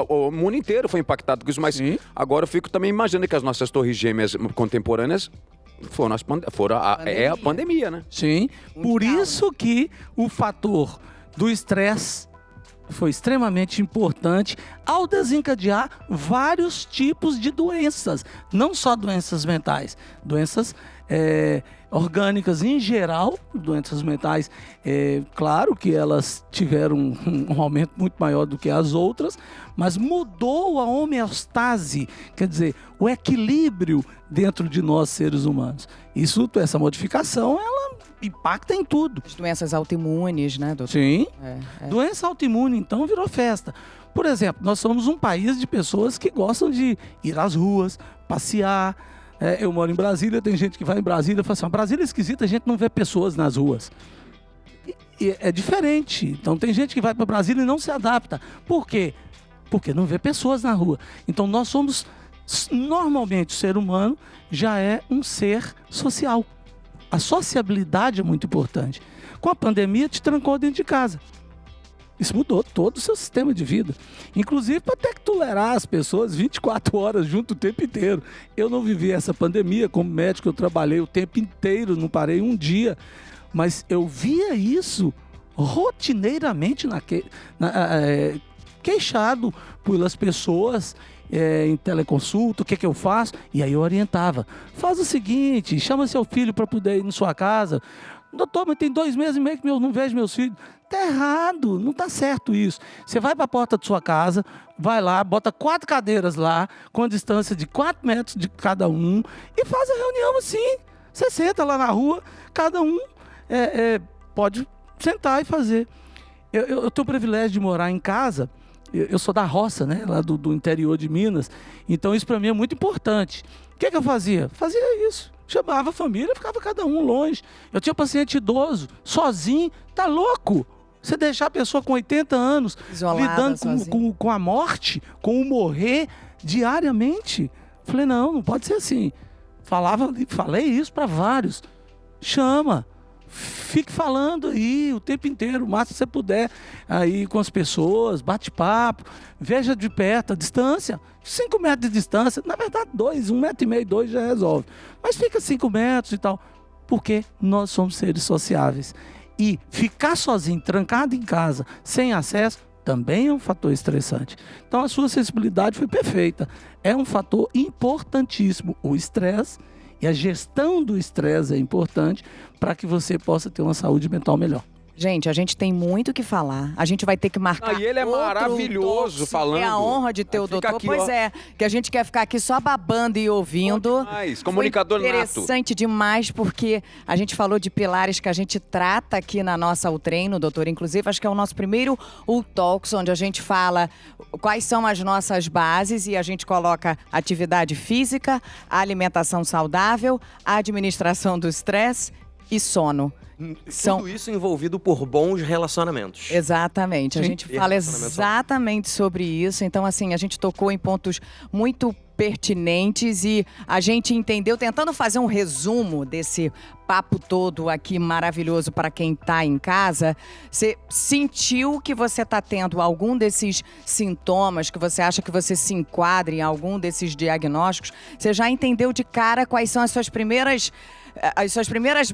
O mundo inteiro foi impactado com isso, mas agagora eu fico também imaginando que as nossas Torres Gêmeas contemporâneas foram a pandemia, né? Sim, por isso que o fator do estresse foi extremamente importante ao desencadear vários tipos de doenças, não só doenças mentais, doenças orgânicas em geral, doenças mentais, claro que elas tiveram um aumento muito maior do que as outras, mas mudou a homeostase, quer dizer, o equilíbrio dentro de nós seres humanos. Essa modificação, ela impacta em tudo. As doenças autoimunes, né, doutor? Sim. Doença autoimune, então, virou festa. Por exemplo, nós somos um país de pessoas que gostam de ir às ruas, passear. Eu moro em Brasília, tem gente que vai em Brasília e fala assim, Brasília é esquisita, a gente não vê pessoas nas ruas. E é diferente. Então, tem gente que vai para Brasília e não se adapta. Por quê? Porque não vê pessoas na rua. Então, nós somos, normalmente, o ser humano já é um ser social. A sociabilidade é muito importante. Com a pandemia, te trancou dentro de casa. Isso mudou todo o seu sistema de vida. Inclusive para ter que tolerar as pessoas 24 horas junto o tempo inteiro. Eu não vivi essa pandemia. Como médico, eu trabalhei o tempo inteiro, não parei um dia. Mas eu via isso rotineiramente queixado pelas pessoas em teleconsulta, o que eu faço? E aí eu orientava. Faz o seguinte, chama seu filho para poder ir na sua casa. Doutor, mas tem 2 meses e meio que eu não vejo meus filhos. Tá errado, não tá certo isso. Você vai para a porta da sua casa, vai lá, bota 4 cadeiras lá, com a distância de 4 metros de cada um, e faz a reunião assim. Você senta lá na rua, cada um pode sentar e fazer. Eu tenho o privilégio de morar em casa. Eu sou da roça, né? Lá do interior de Minas. Então isso para mim é muito importante. O que eu fazia? Fazia isso. Chamava a família, ficava cada um longe. Eu tinha paciente idoso, sozinho. Tá louco? Você deixar a pessoa com 80 anos isolada, lidando com a morte, com o morrer diariamente. Falei, não pode ser assim. Falei isso para vários. Chama. Fique falando aí o tempo inteiro, o máximo que você puder, aí com as pessoas, bate papo, veja de perto a distância, 5 metros de distância, na verdade 2, 1,5 metro, 2 já resolve, mas fica 5 metros e tal, porque nós somos seres sociáveis, e ficar sozinho, trancado em casa, sem acesso, também é um fator estressante. Então a sua sensibilidade foi perfeita, é um fator importantíssimo, o estresse. E a gestão do estresse é importante para que você possa ter uma saúde mental melhor. Gente, a gente tem muito o que falar. A gente vai ter que marcar. E ele é outro maravilhoso Talks. falando. É a honra de ter o Fica doutor. aqui, Pois ó. é, que a gente quer ficar aqui só babando e ouvindo. Bom demais. Comunicador Foi nato. interessante demais, porque a gente falou de pilares que a gente trata aqui na nossa Treino, doutor. Inclusive, acho que é o nosso primeiro Talks, onde a gente fala quais são as nossas bases e a gente coloca atividade física, alimentação saudável, administração do estresse e sono. Tudo isso envolvido por bons relacionamentos. Exatamente. A Sim. gente E fala relacionamento exatamente sobre isso. Então, assim, a gente tocou em pontos muito pertinentes e a gente entendeu, tentando fazer um resumo desse papo todo aqui maravilhoso para quem está em casa. Você sentiu que você está tendo algum desses sintomas, que você acha que você se enquadra em algum desses diagnósticos? Você já entendeu de cara quais são as suas primeiras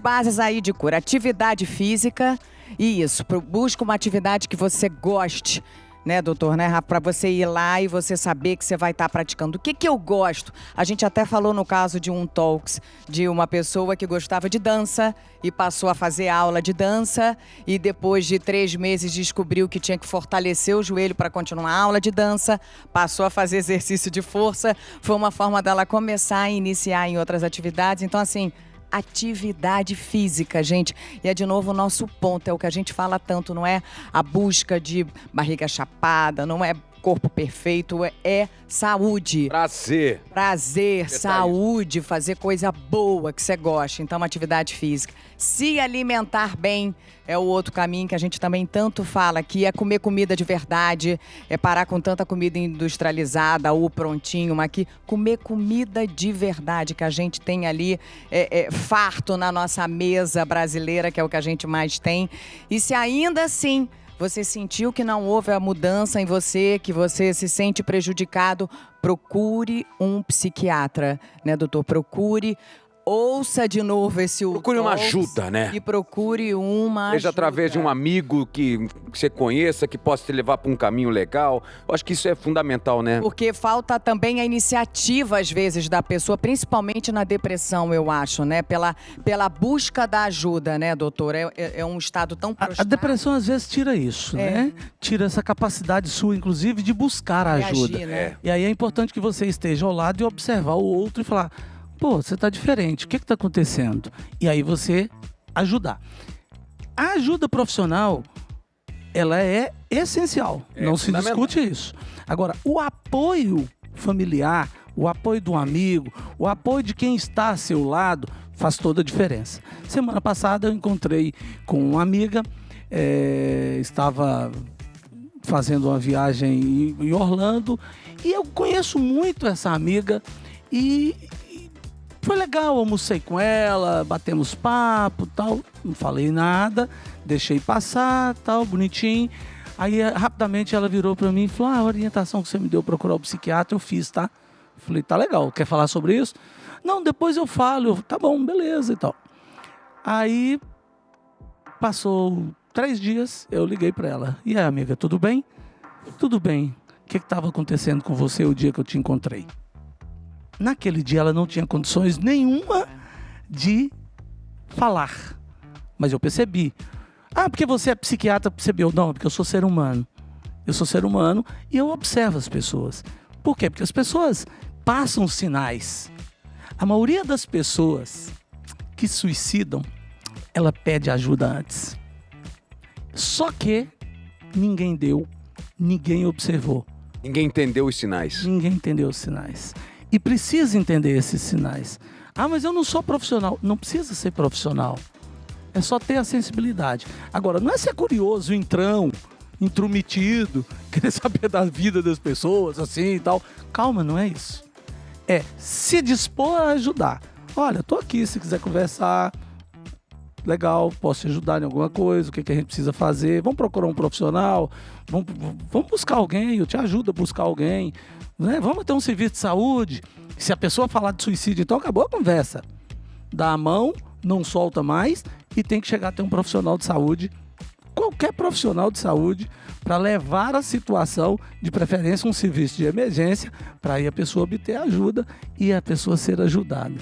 bases aí de cura? Atividade física e isso, busca uma atividade que você goste, né, doutor, né, Rafa? Para você ir lá e você saber que você vai estar praticando. O que eu gosto? A gente até falou no caso de um Talks, de uma pessoa que gostava de dança e passou a fazer aula de dança e depois de 3 meses descobriu que tinha que fortalecer o joelho para continuar a aula de dança, passou a fazer exercício de força. Foi uma forma dela começar a iniciar em outras atividades. Então, assim, atividade física, gente. E é de novo o nosso ponto, é o que a gente fala tanto, não é a busca de barriga chapada, não é corpo perfeito, é saúde. Prazer. Prazer, saúde, fazer coisa boa que você gosta. Então, uma atividade física. Se alimentar bem é o outro caminho que a gente também tanto fala aqui, é comer comida de verdade, é parar com tanta comida industrializada ou prontinho, mas aqui comer comida de verdade, que a gente tem ali farto na nossa mesa brasileira, que é o que a gente mais tem. E se ainda assim você sentiu que não houve a mudança em você, que você se sente prejudicado, procure um psiquiatra, né, doutor? Ouça de novo esse Procure uma Talks ajuda, né? E procure uma Seja ajuda. através de um amigo que você conheça, que possa te levar para um caminho legal. Eu acho que isso é fundamental, né? Porque falta também a iniciativa, às vezes, da pessoa, principalmente na depressão, eu acho, né? Pela busca da ajuda, né, doutor? É um estado tão A prostrado. depressão às vezes tira isso, né? Tira essa capacidade sua, inclusive, de buscar a ajuda. Reagir, né? E aí é importante que você esteja ao lado e observar o outro e falar: pô, você tá diferente, o que tá acontecendo? E aí você ajudar. A ajuda profissional, ela é essencial, não se fundamental. discute isso. Agora, o apoio familiar, o apoio do amigo, o apoio de quem está ao seu lado, faz toda a diferença. Semana passada eu encontrei com uma amiga, estava fazendo uma viagem em Orlando, e eu conheço muito essa amiga, e foi legal, almocei com ela, batemos papo, tal, não falei nada, deixei passar, tal, bonitinho. Aí rapidamente ela virou pra mim e falou: a orientação que você me deu procurar o psiquiatra, eu fiz, tá? Falei: tá legal, quer falar sobre isso? Não, depois eu falo. Tá bom, beleza e tal. Aí passou 3 dias, eu liguei pra ela: e aí, amiga, tudo bem? Tudo bem. O que estava acontecendo com você o dia que eu te encontrei? Naquele dia ela não tinha condições nenhuma de falar. Mas eu percebi. Ah, porque você é psiquiatra, percebeu? Não, porque eu sou ser humano. Eu sou ser humano e eu observo as pessoas. Por quê? Porque as pessoas passam sinais. A maioria das pessoas que suicidam, ela pede ajuda antes. Só que ninguém deu, ninguém observou. Ninguém entendeu os sinais. Ninguém entendeu os sinais. E precisa entender esses sinais. Ah, mas eu não sou profissional. Não precisa ser profissional. É só ter a sensibilidade. Agora, não é ser curioso, intrometido, querer saber da vida das pessoas, assim e tal. Calma, não é isso. É se dispor a ajudar. Olha, tô aqui, se quiser conversar, legal, posso te ajudar em alguma coisa, o que a gente precisa fazer. Vamos procurar um profissional, vamos buscar alguém, eu te ajudo a buscar alguém. Né? Vamos ter um serviço de saúde. Se a pessoa falar de suicídio, então acabou a conversa. Dá a mão, não solta mais e tem que chegar a ter um profissional de saúde, qualquer profissional de saúde, para levar a situação, de preferência um serviço de emergência, para aí a pessoa obter ajuda e a pessoa ser ajudada.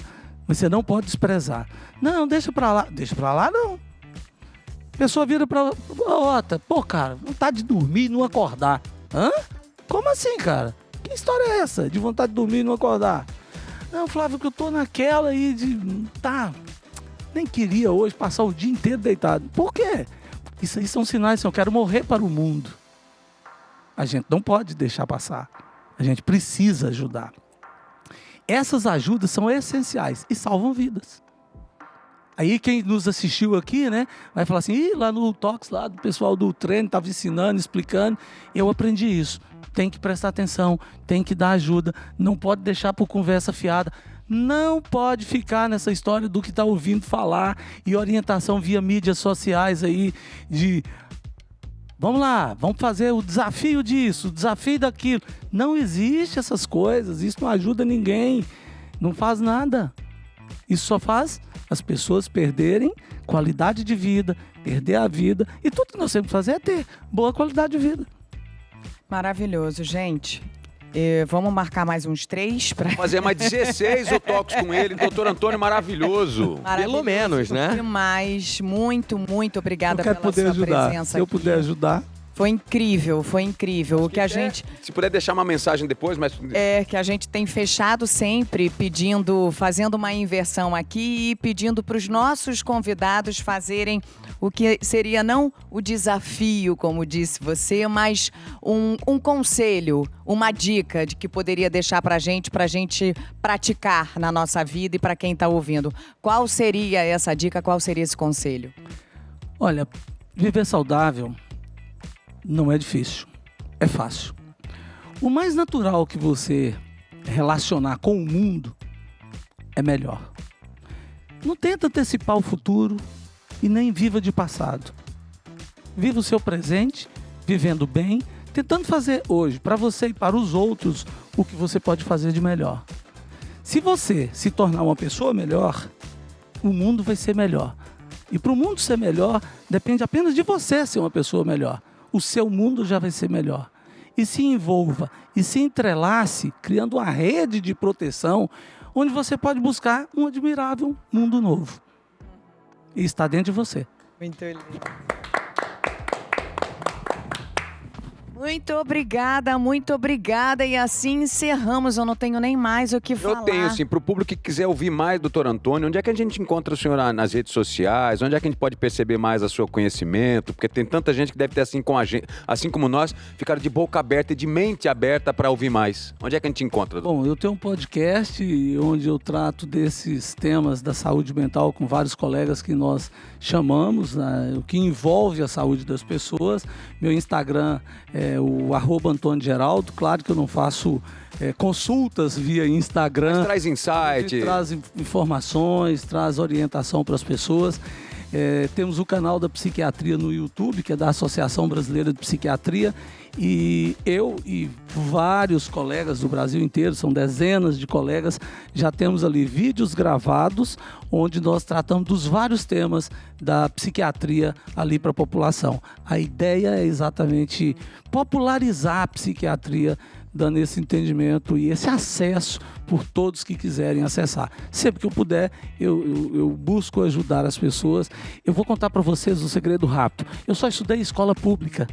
Mas você não pode desprezar. Não, deixa para lá. Deixa para lá não. pessoa vira pra outra, pô, cara, vontade de dormir e não acordar. Hã? Como assim, cara? Que história é essa de vontade de dormir e não acordar? Não, Flávio, que eu tô naquela aí de... Tá, nem queria hoje passar o dia inteiro deitado. Por quê? Isso aí são sinais, eu quero morrer para o mundo. A gente não pode deixar passar. A gente precisa ajudar. Essas ajudas são essenciais e salvam vidas. Aí quem nos assistiu aqui, né, vai falar assim, ih, lá no Talks, lá do pessoal do treino, estava ensinando, explicando. Eu aprendi isso. Tem que prestar atenção, tem que dar ajuda, não pode deixar por conversa fiada. Não pode ficar nessa história do que está ouvindo falar e orientação via mídias sociais aí de... Vamos lá, vamos fazer o desafio disso, o desafio daquilo. Não existe essas coisas, isso não ajuda ninguém, não faz nada. Isso só faz as pessoas perderem qualidade de vida, perder a vida. E tudo que nós temos que fazer é ter boa qualidade de vida. Maravilhoso, gente. Vamos marcar mais uns 3 para Fazer mais 16 o Talks com ele, doutor Antônio, maravilhoso. Pelo menos, né? Demais. Muito, muito obrigada Eu quero pela poder sua ajudar. presença Se eu aqui. puder ajudar. Foi incrível, foi incrível. O que a gente Se puder deixar uma mensagem depois, mas... que a gente tem fechado sempre fazendo uma inversão aqui e pedindo para os nossos convidados fazerem o que seria não o desafio, como disse você, mas um conselho, uma dica de que poderia deixar para a gente praticar na nossa vida e para quem está ouvindo. Qual seria essa dica, qual seria esse conselho? Olha, viver saudável não é difícil, é fácil. O mais natural que você relacionar com o mundo é melhor. Não tenta antecipar o futuro e nem viva de passado. Viva o seu presente, vivendo bem, tentando fazer hoje, para você e para os outros, o que você pode fazer de melhor. Se você se tornar uma pessoa melhor, o mundo vai ser melhor. E para o mundo ser melhor, depende apenas de você ser uma pessoa melhor. O seu mundo já vai ser melhor. E se envolva e se entrelace, criando uma rede de proteção, onde você pode buscar um admirável mundo novo. E está dentro de você. Muito lindo. Muito obrigada. E assim encerramos. Eu não tenho nem mais o que falar. Eu tenho, sim. Para o público que quiser ouvir mais, doutor Antônio, onde é que a gente encontra o senhor nas redes sociais? Onde é que a gente pode perceber mais o seu conhecimento? Porque tem tanta gente que deve ter, assim como nós, ficaram de boca aberta e de mente aberta para ouvir mais. Onde é que a gente encontra, doutor? Bom, eu tenho um podcast onde eu trato desses temas da saúde mental com vários colegas que nós chamamos, né, o que envolve a saúde das pessoas. Meu Instagram é o @AntônioGeraldo. Claro que eu não faço consultas via Instagram. Mas traz insight. Traz informações, traz orientação para as pessoas. Temos o canal da psiquiatria no YouTube, que é da Associação Brasileira de Psiquiatria, e eu e vários colegas do Brasil inteiro, são dezenas de colegas, já temos ali vídeos gravados onde nós tratamos dos vários temas da psiquiatria ali para a população. A ideia é exatamente popularizar a psiquiatria, dando esse entendimento e esse acesso por todos que quiserem acessar. Sempre que eu puder, eu busco ajudar as pessoas. Eu vou contar para vocês um segredo rápido. Eu só estudei em escola pública.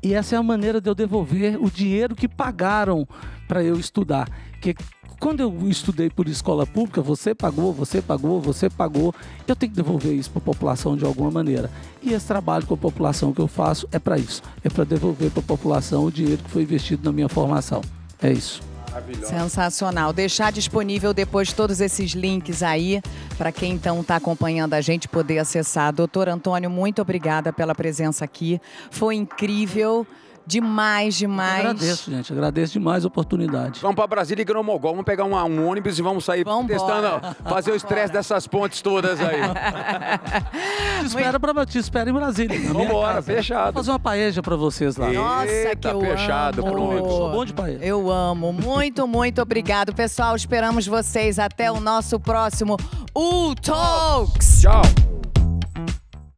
E essa é a maneira de eu devolver o dinheiro que pagaram para eu estudar. Porque quando eu estudei por escola pública, você pagou, eu tenho que devolver isso para a população de alguma maneira. E esse trabalho com a população que eu faço é para isso. É para devolver para a população o dinheiro que foi investido na minha formação. É isso. Sensacional. Deixar disponível depois todos esses links aí para quem então está acompanhando a gente poder acessar. Doutor Antônio, muito obrigada pela presença aqui. Foi incrível. Demais. Agradeço, gente. Agradeço demais a oportunidade. Vamos para Brasília e Grão-Mogol. Vamos pegar um ônibus e vamos sair testando, fazer o estresse dessas pontes todas aí. Te espero em Brasília. Vamos embora, fechado. Vou fazer uma paeja para vocês lá. Nossa, que eu fechado, amo. pronto. Sou bom de paeja. Eu amo. Muito obrigado, pessoal. Esperamos vocês até o nosso próximo U Talks. Tchau.